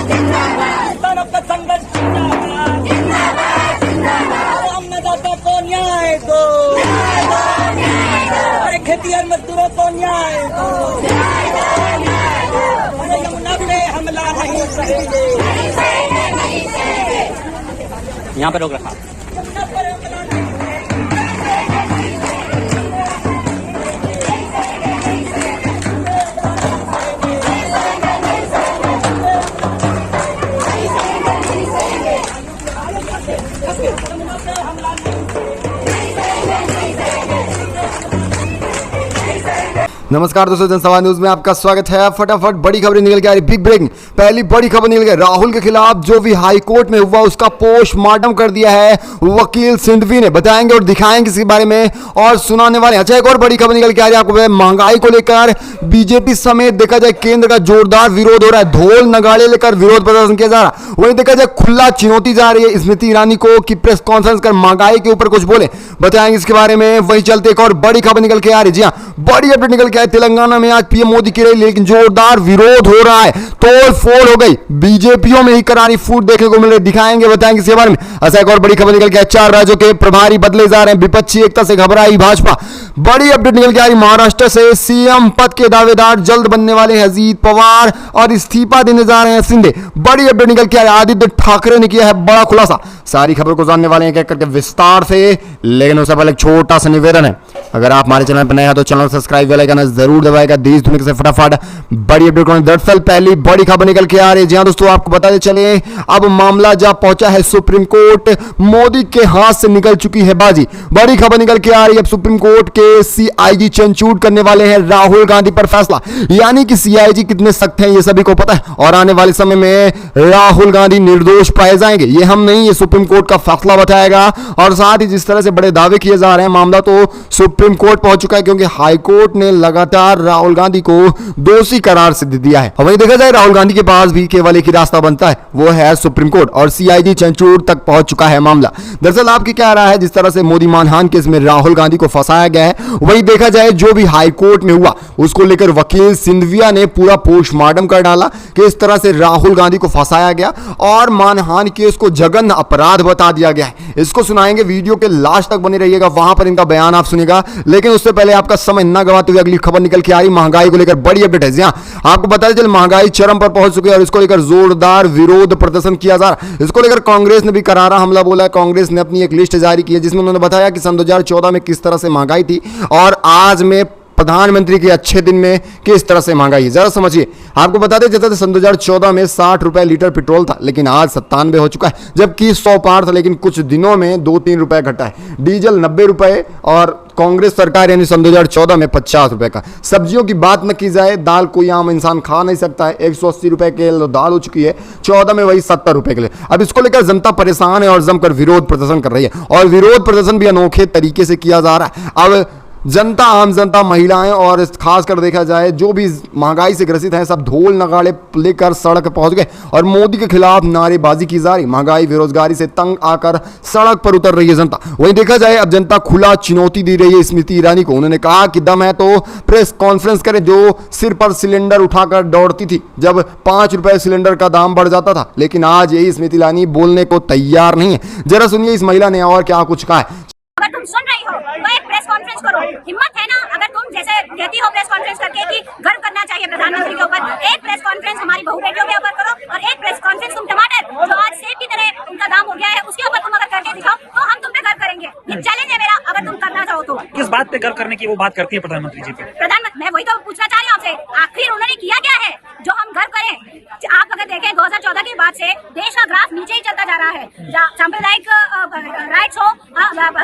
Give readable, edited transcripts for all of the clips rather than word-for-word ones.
किसानों का संघर्ष जिंदाबाद, अन्नदाता को न्याय दो, अरे खेतिहर मजदूरों को न्याय दो, अरे यमुना पे हमला नहीं सहेंगे, यहाँ पे रोक रखा। नमस्कार दोस्तों, जनसभा न्यूज में आपका स्वागत है। फटाफट बड़ी खबरें निकल के आ रही, बिग ब्रेकिंग। पहली बड़ी खबर निकल गई, राहुल के खिलाफ जो भी हाई कोर्ट में हुआ उसका पोस्टमार्टम कर दिया है वकील सिंधवी ने। बताएंगे और दिखाएंगे इसके बारे में और सुनाने वाले। अच्छा, एक और बड़ी खबर निकल के आ रही है आपको, महंगाई को लेकर बीजेपी समेत देखा जाए केंद्र का जोरदार विरोध हो रहा है। ढोल नगाड़े लेकर विरोध प्रदर्शन किया जा रहा है। वहीं देखा जाए खुला चुनौती जा रही है स्मृति ईरानी को कि प्रेस कॉन्फ्रेंस कर महंगाई के ऊपर कुछ बोले। बताएंगे इसके बारे में। वहीं चलते एक और बड़ी खबर निकल के आ रही है। जी हाँ, बड़ी अपडेट निकल के आई। तेलंगाना में आज पीएम मोदी की रैली, लेकिन जोरदार विरोध हो रहा है, तोड़ फोड़ हो गई। बीजेपीओ में ही करारी फूट देखने को मिल रही, दिखाएंगे बताएंगे इसके बारे में। ऐसा एक और बड़ी खबर निकल के आई, 4 राज्यों के प्रभारी बदले जा रहे हैं, विपक्षी एकता से घबराई भाजपा। बड़ी अपडेट निकल के आ रही, महाराष्ट्र से सीएम पद के दावेदार जल्द बनने वाले हैं अजीत पवार और इस्तीफा देने जा रहे हैं शिंदे। बड़ी अपडेट निकल के आ रही, आदित्य ठाकरे ने किया है बड़ा खुलासा। सारी खबर को जानने वाले हैं क्या करके विस्तार से, लेकिन उससे पहले एक छोटा सा निवेदन है, अगर आप हमारे चैनल पर नए हैं तो चैनल सब्सक्राइब बेल आइकन जरूर दबाएगा। देश दुनिया से फटाफट बड़ी अपडेट। दरअसल पहली बड़ी खबर निकल के आ रही है। जी हां दोस्तों, आपको बताते चले अब मामला जा पहुंचा है सुप्रीम कोर्ट, मोदी के हाथ से निकल चुकी है बाजी। बड़ी खबर निकल के आ रही है, अब सुप्रीम कोर्ट के सीआईजी चंचूट करने वाले हैं राहुल गांधी पर फैसला। यानी कि सीआईजी कितने सख्त हैं ये सभी को पता है, और आने वाले समय में राहुल गांधी निर्दोष पाए जाएंगे। ये हम नहीं, ये सुप्रीम कोर्ट का फैसला बताएगा। और साथ ही जिस तरह से बड़े दावे किए जा रहे हैं, मामला तो सुप्रीम कोर्ट पहुंच चुका है, क्योंकि हाई कोर्ट ने लगातार राहुल गांधी को दोषी करार सिद्ध दिया है। वहीं देखा जाए राहुल गांधी के पास भी केवल एक ही रास्ता बनता है, वो है सुप्रीम कोर्ट, और सीआईजी चंचूट तक पहुंच चुका है मामला। दरअसल आपकी क्या राय है, जिस तरह से मोदी मानहानि केस में राहुल गांधी को फंसाया गया है, वही देखा जाए जो भी हाई कोर्ट में हुआ उसको लेकर वकील सिंधविया ने पूरा पोस्टमार्टम कर डाला कि इस तरह से राहुल गांधी को फंसाया गया और मानहानि केस को जघन्य अपराध बता दिया गया है। इसको सुनाएंगे, वीडियो के लास्ट तक बने रहिएगा, वहां पर इनका बयान आप सुनिएगा। लेकिन उससे पहले आपका समय न गवाते हुए अगली खबर निकल के आ रही, महंगाई को लेकर बड़ी अपडेट है। जी हां, आपको पता चले महंगाई चरम पर पहुंच चुकी है और इसको लेकर जोरदार विरोध प्रदर्शन किया जा रहा है। इसको लेकर कांग्रेस ने भी करारा हमला बोला है। कांग्रेस ने अपनी एक लिस्ट जारी की है, जिसमें उन्होंने बताया कि सन 2014 में किस तरह से महंगाई थी और आज में प्रधानमंत्री के अच्छे दिन में किस तरह से महंगाई है। जरा समझिए, आपको बताते चलते सन 2014 में 60 रुपए लीटर पेट्रोल था, लेकिन आज 97 हो चुका है, जबकि 100 पार था, लेकिन कुछ दिनों में 2-3 रुपए घटा है। डीजल 90 रुपए और कांग्रेस सरकार यानी सन 2014 में 50 रुपए का। सब्जियों की बात न की जाए, दाल कोई आम इंसान खा नहीं सकता है, 180 रुपए के दाल हो चुकी है, 14 में वही 70 रुपए के लिए। अब इसको लेकर जनता परेशान है और जमकर विरोध प्रदर्शन कर रही है, और विरोध प्रदर्शन भी अनोखे तरीके से किया जा रहा है। अब जनता, आम जनता, महिलाएं और खासकर देखा जाए जो भी महंगाई से ग्रसित हैं, सब ढोल नगाड़े लेकर सड़क पहुंच गए और मोदी के खिलाफ नारेबाजी की जा रही। महंगाई, बेरोजगारी से तंग आकर सड़क पर उतर रही है जनता। वहीं देखा जाए अब जनता खुला चुनौती दे रही है स्मृति ईरानी को। उन्होंने कहा कि दम है तो प्रेस कॉन्फ्रेंस करे, जो सिर पर सिलेंडर उठाकर दौड़ती थी जब 5 रुपए सिलेंडर का दाम बढ़ जाता था, लेकिन आज यही स्मृति ईरानी बोलने को तैयार नहीं है। जरा सुनिए इस महिला ने और क्या कुछ कहा है। अगर तुम सुन रही हो तो एक प्रेस कॉन्फ्रेंस करो, हिम्मत है ना? अगर तुम जैसे कहती हो प्रेस कॉन्फ्रेंस करके कि गर्व करना चाहिए प्रधानमंत्री के ऊपर, एक प्रेस कॉन्फ्रेंस हमारी बहू बेटियों के ऊपर करो, और एक प्रेस कॉन्फ्रेंस तुम टमाटर जो आज सेब की तरह उनका दाम हो गया है उसके ऊपर तुम अगर करके दिखाओ तो हम तुम पे गर्व करेंगे। ये चैलेंज है मेरा, अगर तुम करना चाहो तो। किस बात पे गर्व करने की वो बात करती है प्रधानमंत्री जी पे? प्रधानमंत्री, मैं वही तो पूछना चाह रही हूँ आपसे, आखिर उन्होंने किया क्या है जो हम गर्व करें? आप अगर देखें 2014 के बाद से देश का ग्राफ नीचे ही चलता जा रहा है। सांप्रदायिक राइट्स हो,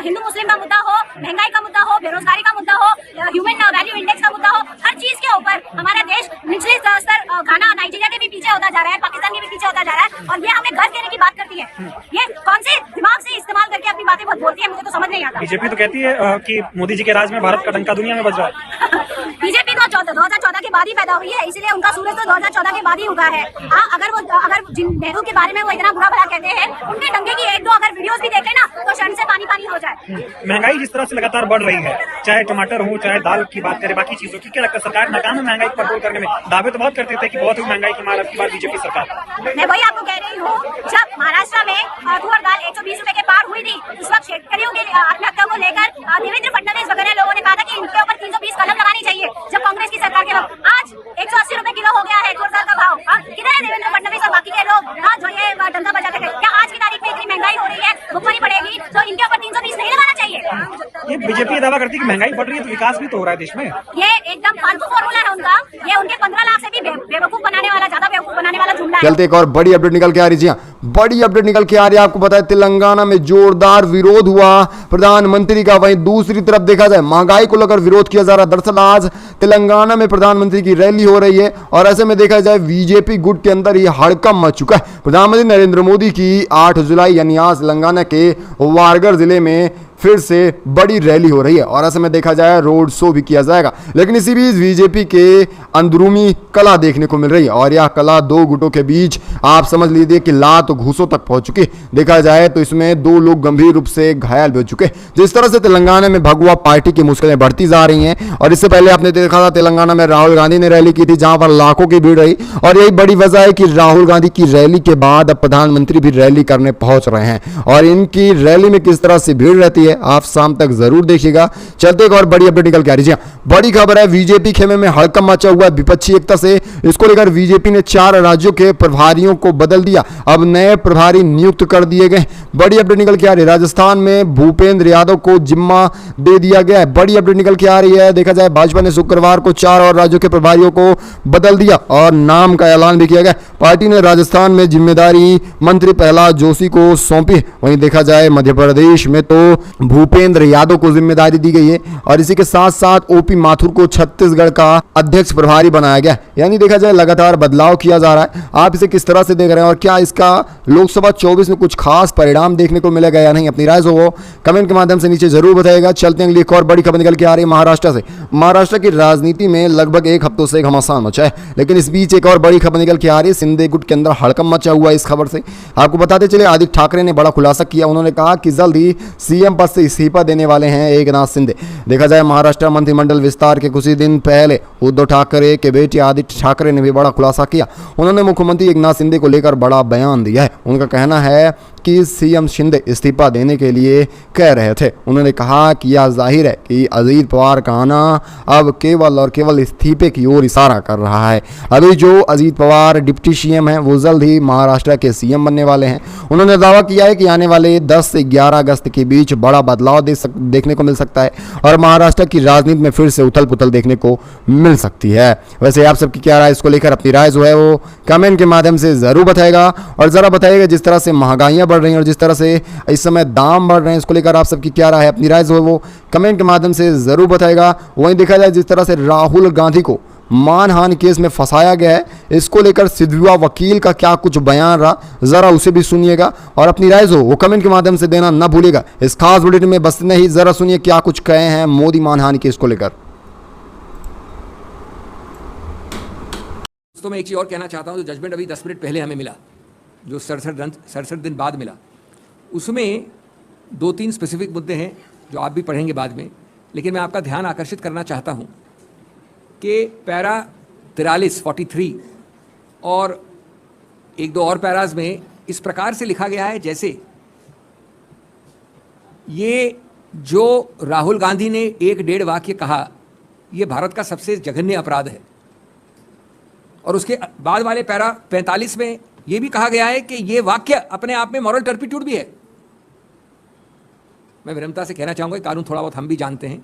हिंदू मुस्लिम का मुद्दा हो, महंगाई का मुद्दा हो, बेरोजगारी का मुद्दा हो, ह्यूमन वैल्यू इंडेक्स का मुद्दा हो, हर चीज के ऊपर हमारा देश निचले स्तर, घाना, नाइजीरिया के भी पीछे होता जा रहा है, पाकिस्तान के भी पीछे होता जा रहा है, और ये हमें गर्व करने की बात करती है। ये कौन से दिमाग से इस्तेमाल करके अपनी बातें बहुत बोलती है, मुझे तो समझ नहीं आता। बीजेपी तो कहती है कि मोदी जी के राज में भारत का डंका दुनिया में बज रहा है। बीजेपी तो तो 2014 के बाद ही पैदा हुई है, इसलिए उनका सूरज तो 2014 के बाद ही उगा है। अगर जिन नेहरू के बारे में वो इतना बुरा भला कहते हैं, उनके दंगे की एक दो अगर वीडियोस भी देखे ना तो शर्म से पानी पानी हो जाए। महंगाई जिस तरह से लगातार बढ़ रही है, चाहे टमाटर हो चाहे दाल की बात करें, बाकी चीजों की, क्या लगता है सरकार नाकाम है महंगाई को कंट्रोल करने में? दावे तो बहुत करते थे कि बहुत ही महंगाई की मार अब की बार बीजेपी सरकार। मैं वही आपको कह रही हूँ, जब महाराष्ट्र में तुअर दाल 120 रुपए के पार हुई थी, उस वक्त शेतकरियों के आत्महत्या को लेकर देवेंद्र फडणवीस वगैरह लोगों ने कहा था कि इनके ऊपर 320 कलम लगानी चाहिए। जब कांग्रेस की सरकार के वक्त आज 180 रुपए किलो हो गया है तुअर दाल का भाव। किधर है देवेंद्र फडणवीस और बाकी के लोग जो ये डंडा बजाते थे? क्या आज की तारीख में इतनी महंगाई हो रही है, भुखमरी पड़ेगी, तो इनके ऊपर 320 नहीं लगाना चाहिए? ये बीजेपी दावा करती है कि महंगाई बढ़ रही है तो विकास भी तो हो रहा है देश में। ये एकदम फालतू फॉर्मूला है उनका। ये उनके 15 लाख से भी बेवकूफ बनाने वाला, ज्यादा बेवकूफ बनाने वाला जुमला है। चलते एक और बड़ी अपडेट निकल के आ रही है। जी हाँ, बड़ी अपडेट निकल के आ रही है। आपको पता है तेलंगाना में जोरदार विरोध हुआ प्रधानमंत्री का। वहीं दूसरी तरफ देखा जाए महंगाई को लेकर विरोध किया जा रहा है। दरअसल आज तेलंगाना में प्रधानमंत्री की रैली हो रही है और ऐसे में देखा जाए बीजेपी गुट के अंदर ये हड़कंप मच चुका है। प्रधानमंत्री नरेंद्र मोदी की 8 जुलाई यानी आज तेलंगाना के वारगर जिले में फिर से बड़ी रैली हो रही है और ऐसे में देखा जाए रोड शो भी किया जाएगा। लेकिन इसी बीच बीजेपी के अंदरूनी कला देखने को मिल रही है और यह कला दो गुटों के बीच आप समझ लीजिए कि लात घूसों तक पहुंच चुकी है। देखा जाए तो इसमें 2 लोग गंभीर रूप से घायल भी हो चुके। जिस तरह से तेलंगाना में भगवा पार्टी की मुश्किलें बढ़ती जा रही हैं और इससे पहले आपने देखा था तेलंगाना में राहुल गांधी ने रैली की थी जहां पर लाखों की भीड़ रही और यही बड़ी वजह है कि राहुल गांधी की रैली के बाद अब प्रधानमंत्री भी रैली करने पहुंच रहे हैं और इनकी रैली में किस तरह से भीड़ रहती है आप शाम तक जरूर देखिएगा। चलते एक और बड़ी अपडेट निकल के आ रही है। बड़ी खबर है, बीजेपी खेमे में हड़कंप मचा हुआ है विपक्षी एकता से। इसको लेकर बीजेपी ने 4 राज्यों के प्रभारियों को बदल दिया, अब नए प्रभारी नियुक्त कर दिए गए। बड़ी अपडेट निकल के आ रही है, राजस्थान में भूपेंद्र यादव को जिम्मा दे दिया गया है। बड़ी अपडेट निकल के आ रही है, देखा जाए भाजपा ने शुक्रवार को 4 और राज्यों के प्रभारियों को बदल दिया और नाम का ऐलान भी किया गया। पार्टी ने राजस्थान में जिम्मेदारी मंत्री प्रहलाद जोशी को सौंपी। वहीं देखा जाए मध्य प्रदेश में तो भूपेंद्र यादव को जिम्मेदारी दी गई है और इसी के साथ साथ ओपी माथुर को छत्तीसगढ़ का अध्यक्ष प्रभारी बनाया गया। यानी देखा जाए लगातार बदलाव किया जा रहा है। आप इसे किस तरह से देख रहे हैं और क्या इसका लोकसभा 24 में कुछ खास परिणाम देखने को मिलेगा या नहीं? अपनी राय जो हो कमेंट के माध्यम से नीचे जरूर बताइएगा। चलते हैं अगली एक और बड़ी खबर निकल के आ रही है महाराष्ट्र से। महाराष्ट्र की राजनीति में लगभग 1 हफ्तों से घमासान मचा है, लेकिन इस बीच एक और बड़ी खबर निकल के आ रही है। शिंदे गुट के अंदर हड़कंप मचा हुआ है। इस खबर से आपको बताते चले आदित्य ठाकरे ने बड़ा खुलासा किया। उन्होंने कहा कि जल्द ही सीएम पद से इस्तीफा देने वाले हैं एकनाथ शिंदे। देखा जाए महाराष्ट्र मंत्रिमंडल विस्तार के कुछ ही दिन पहले उद्धव ठाकरे के बेटे आदित्य ठाकरे ने भी बड़ा खुलासा किया। उन्होंने मुख्यमंत्री एकनाथ शिंदे को लेकर बड़ा बयान दिया है। उनका कहना है कि सीएम शिंदे इस्तीफा देने के लिए कह रहे थे। उन्होंने कहा कि यह जाहिर है कि अजीत पवार का आना अब केवल और केवल इस्तीफे की ओर इशारा कर रहा है। अभी जो अजीत पवार डिप्टी सीएम हैं वो जल्द ही महाराष्ट्र के सीएम बनने वाले हैं। उन्होंने दावा किया है कि आने वाले 10 से 11 अगस्त के बीच बड़ा बदलाव देखने को मिल सकता है और महाराष्ट्र की राजनीति में फिर से उथल पुथल देखने को मिल सकती है। वैसे आप सबकी क्या राय इसको लेकर? अपनी राय जो है वो कमेंट के माध्यम से जरूर बताएगा और जरा बताइएगा जिस तरह से महंगाइयां बढ़ रही हैं और जिस तरह से इस समय दाम बढ़ रहे हैं इसको लेकर आप सबकी क्या राय है? अपनी राय जो है वो कमेंट के माध्यम से जरूर बताएगा। वहीं देखा जाए जिस तरह से राहुल गांधी को मानहानि केस में फंसाया गया है, इसको लेकर सिद्धुआ वकील का क्या कुछ बयान रहा, जरा उसे भी सुनिएगा और अपनी राय जो वो कमेंट के माध्यम से देना ना भूलिएगा। इस खास बुलेटिन में बस नहीं, जरा सुनिए क्या कुछ कहे हैं मोदी मानहानि केस को लेकर। तो मैं एक चीज़ और कहना चाहता हूँ, जो जजमेंट अभी 10 मिनट पहले हमें मिला, जो 67 दिन बाद मिला, उसमें 2-3 स्पेसिफिक मुद्दे हैं जो आप भी पढ़ेंगे बाद में, लेकिन मैं आपका ध्यान आकर्षित करना चाहता हूँ कि पैरा 43 और 1-2 और पैराज में इस प्रकार से लिखा गया है जैसे ये जो राहुल गांधी ने 1-1.5 वाक्य कहा, ये भारत का सबसे जघन्य अपराध है। और उसके बाद वाले पैरा 45 में ये भी कहा गया है कि ये वाक्य अपने आप में मॉरल टर्पिट्यूड भी है। मैं विनम्रता से कहना चाहूँगा, कानून थोड़ा बहुत हम भी जानते हैं,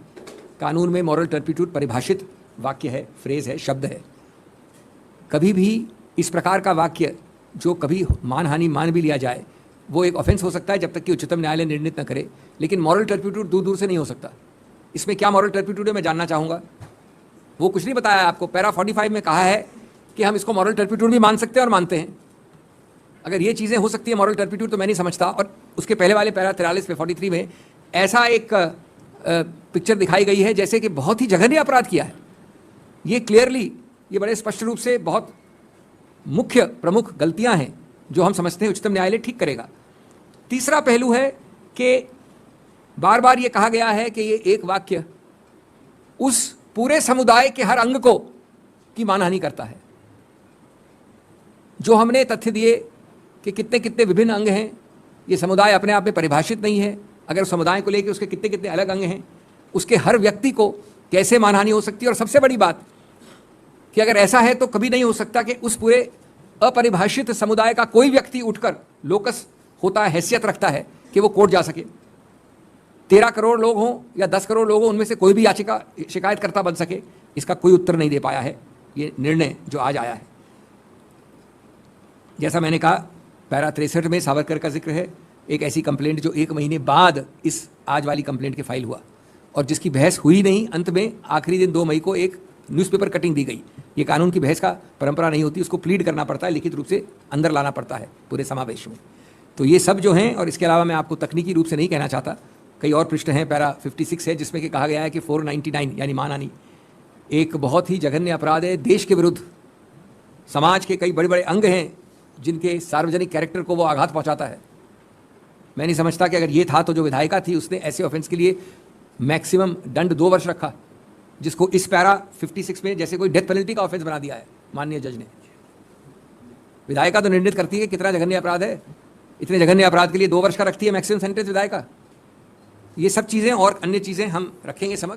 कानून में मॉरल टर्पिट्यूड परिभाषित वाक्य है, फ्रेज है, शब्द है। कभी भी इस प्रकार का वाक्य जो कभी मानहानि मान भी लिया जाए वो एक ऑफेंस हो सकता है जब तक कि उच्चतम न्यायालय निर्णित न करे, लेकिन मॉरल टर्पिट्यूड दूर दूर से नहीं हो सकता। इसमें क्या मॉरल टर्पिट्यूड है मैं जानना चाहूँगा। वो कुछ नहीं बताया आपको। पैरा 45 में कहा है कि हम इसको मॉरल टर्पिट्यूड भी मान सकते हैं और मानते हैं। अगर ये चीज़ें हो सकती है मॉरल टर्पिट्यूड तो मैं नहीं समझता। और उसके पहले वाले पैरा 43 पे 43 में ऐसा एक पिक्चर दिखाई गई है जैसे कि बहुत ही जघन्य अपराध किया है। ये क्लियरली, ये बड़े स्पष्ट रूप से बहुत मुख्य प्रमुख गलतियां हैं जो हम समझते हैं उच्चतम न्यायालय ठीक करेगा। तीसरा पहलू है कि बार बार ये कहा गया है कि ये एक वाक्य उस पूरे समुदाय के हर अंग को की मानहानि करता है। जो हमने तथ्य दिए कि कितने कितने विभिन्न अंग हैं, ये समुदाय अपने आप में परिभाषित नहीं है। अगर उस समुदाय को लेकर उसके कितने कितने अलग अंग हैं, उसके हर व्यक्ति को कैसे मानहानि हो सकती है। और सबसे बड़ी बात कि अगर ऐसा है तो कभी नहीं हो सकता कि उस पूरे अपरिभाषित समुदाय का कोई व्यक्ति उठकर लोकस होता है, हैसियत रखता है कि वो कोर्ट जा सके। 13 करोड़ लोग हों या 10 करोड़ लोग हों, उनमें से कोई भी याचिका शिकायतकर्ता बन सके, इसका कोई उत्तर नहीं दे पाया है ये निर्णय जो आज आया है। जैसा मैंने कहा, पैरा 63 में सावरकर का जिक्र है, एक ऐसी कंप्लेंट जो 1 महीने बाद इस आज वाली कंप्लेंट के फाइल हुआ और जिसकी बहस हुई नहीं। अंत में आखिरी दिन 2 मई को एक न्यूज़पेपर कटिंग दी गई। ये कानून की बहस का परंपरा नहीं होती, उसको प्लीड करना पड़ता है, लिखित रूप से अंदर लाना पड़ता है पूरे समावेश में। तो ये सब जो हैं, और इसके अलावा मैं आपको तकनीकी रूप से नहीं कहना चाहता, कई और पृष्ठ हैं। पैरा 56 है जिसमें कि कहा गया है कि 499 यानी मानहानि एक बहुत ही जघन्य अपराध है देश के विरुद्ध। समाज के कई बड़े बड़े अंग हैं जिनके सार्वजनिक कैरेक्टर को वो आघात पहुंचाता है। मैं नहीं समझता कि अगर ये था तो जो विधायिका थी उसने ऐसे ऑफेंस के लिए मैक्सिमम दंड 2 वर्ष रखा, जिसको इस पैरा 56 में जैसे कोई डेथ पेनल्टी का ऑफेंस बना दिया है माननीय जज ने। विधायिका तो निर्णित करती है कि कितना जघन्य अपराध है, इतने जघन्य अपराध के लिए 2 वर्ष का रखती है मैक्सिमम सेंटेंस विधायिका। ये सब चीज़ें और अन्य चीज़ें हम रखेंगे समझ।